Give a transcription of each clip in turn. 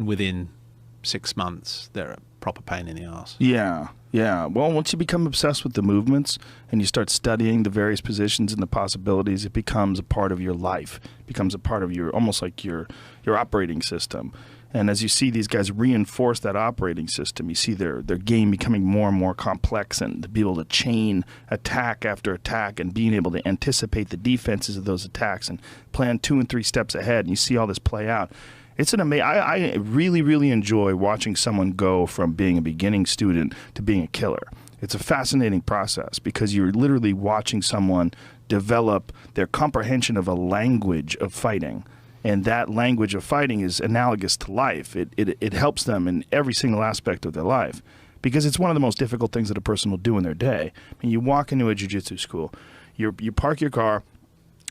within 6 months, they're a proper pain in the arse. Yeah, yeah. Well, once you become obsessed with the movements and you start studying the various positions and the possibilities, it becomes a part of your life. It becomes a part of your, almost like your operating system. And as you see these guys reinforce that operating system, you see their game becoming more and more complex, and to be able to chain attack after attack and being able to anticipate the defenses of those attacks and plan 2 and 3 steps ahead, and you see all this play out. It's an amazing. I really, really enjoy watching someone go from being a beginning student to being a killer. It's a fascinating process because you're literally watching someone develop their comprehension of a language of fighting. And that language of fighting is analogous to life. It helps them in every single aspect of their life because it's one of the most difficult things that a person will do in their day. I mean, you walk into a jiu-jitsu school, you park your car,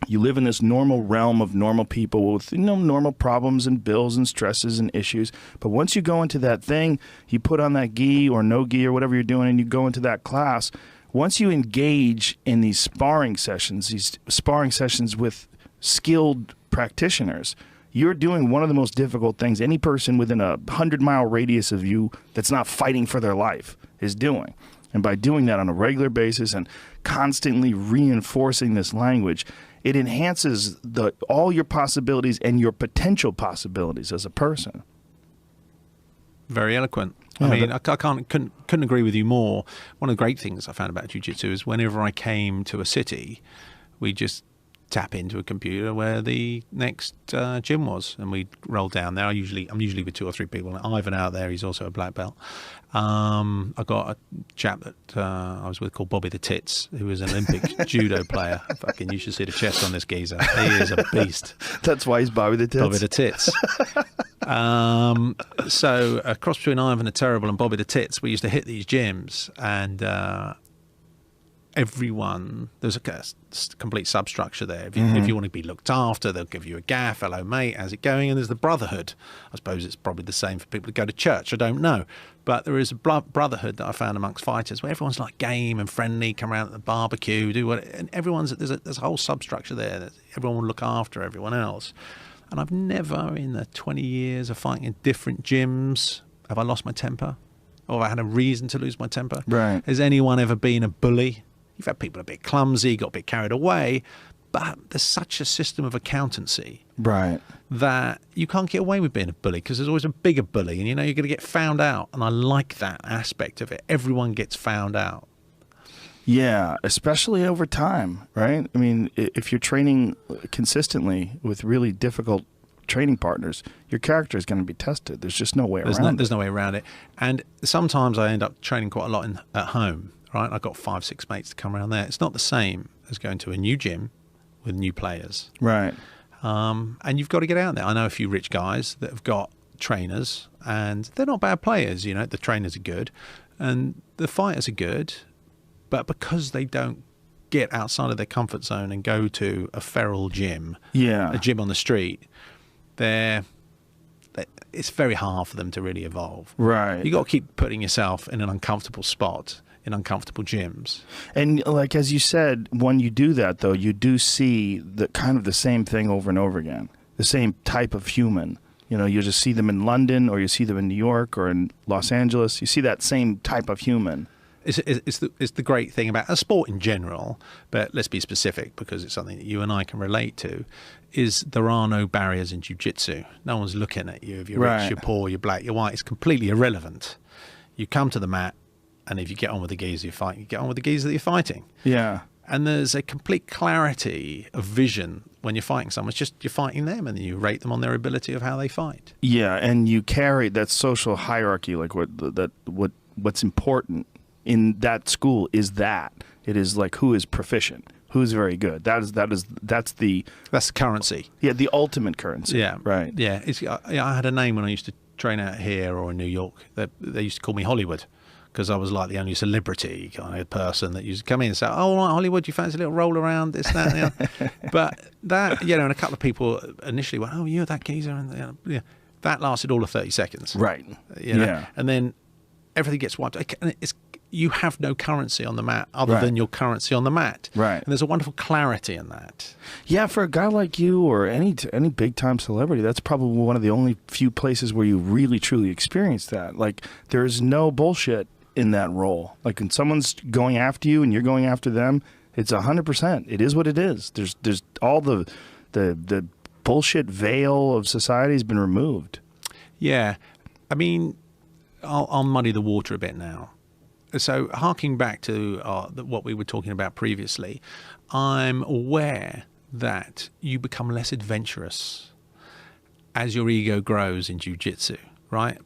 you live in this normal realm of normal people with normal problems and bills and stresses and issues. But once you go into that thing, you put on that gi or no gi or whatever you're doing, and you go into that class, once you engage in these sparring sessions with skilled practitioners, you're doing one of the most difficult things any person within a 100-mile radius of you that's not fighting for their life is doing. And by doing that on a regular basis and constantly reinforcing this language, it enhances all your possibilities and your potential possibilities as a person. Very eloquent. Yeah, I mean, I couldn't agree with you more. One of the great things I found about jiu-jitsu is whenever I came to a city, we just tap into a computer where the next gym was, and we roll down there. I'm usually with 2 or 3 people. Ivan out there, he's also a black belt. I got a chap that I was with called Bobby the Tits, who was an Olympic judo player. Fucking, you should see the chest on this geezer. He is a beast. That's why he's Bobby the Tits. Bobby the Tits. So a cross between Ivan the Terrible and Bobby the Tits, we used to hit these gyms, and everyone, there's a complete substructure there. If you want to be looked after, they'll give you a gaff. Hello, mate, how's it going? And there's the brotherhood. I suppose it's probably the same for people who go to church. I don't know. But there is a brotherhood that I found amongst fighters where everyone's like game and friendly, come around at the barbecue, do what, and everyone's, there's a whole substructure there that everyone will look after everyone else. And I've never, in the 20 years of fighting in different gyms, have I lost my temper? Or have I had a reason to lose my temper? Right. Has anyone ever been a bully? You've had people a bit clumsy, got a bit carried away, but there's such a system of accountancy, right, that you can't get away with being a bully because there's always a bigger bully, and you're going to get found out. And I like that aspect of it. Everyone gets found out. Yeah, especially over time, right? I mean, if you're training consistently with really difficult training partners, your character is going to be tested. There's just no way around it. There's no way around it. And sometimes I end up training quite a lot at home. Right, I've got 5, 6 mates to come around there. It's not the same as going to a new gym with new players. Right. And you've got to get out there. I know a few rich guys that have got trainers, and they're not bad players. You know, the trainers are good, and the fighters are good, but because they don't get outside of their comfort zone and go to a feral gym, a gym on the street, it's very hard for them to really evolve. Right. You got to keep putting yourself in an uncomfortable spot in uncomfortable gyms. And like, as you said, when you do that, though, you do see the same thing over and over again, the same type of human. You know, you just see them in London, or you see them in New York or in Los Angeles. You see that same type of human. It's the great thing about a sport in general, but let's be specific because it's something that you and I can relate to, is there are no barriers in jiu-jitsu. No one's looking at you if you're rich, you're poor, you're black, you're white. It's completely irrelevant. You come to the mat, and if you get on with the geezer you fight, you get on with the geezer that you're fighting. Yeah. And there's a complete clarity of vision when you're fighting someone. It's just you're fighting them, and then you rate them on their ability of how they fight. Yeah, and you carry that social hierarchy, like what's important in that school is that it is like who is proficient, who's very good. That's the currency. Yeah, the ultimate currency. Yeah, right. Yeah, I had a name when I used to train out here or in New York. They used to call me Hollywood, because I was like the only celebrity kind of person that used to come in and say, "Oh, right, Hollywood, you fancy a little roll around, this, that, and the other." But that, and a couple of people initially went, "Oh, you're that geezer," and that lasted all of 30 seconds. Right. And then everything gets wiped. you have no currency on the mat other Right. than your currency on the mat. Right. And there's a wonderful clarity in that. Yeah, for a guy like you or any big time celebrity, that's probably one of the only few places where you really truly experience that. Like, there's no bullshit in that role. Like, when someone's going after you and you're going after them, it's 100%. It is what it is. There's all the bullshit veil of society has been removed. Yeah. I mean, I'll muddy the water a bit now. So harking back to what we were talking about previously, I'm aware that you become less adventurous as your ego grows in jiu-jitsu, right?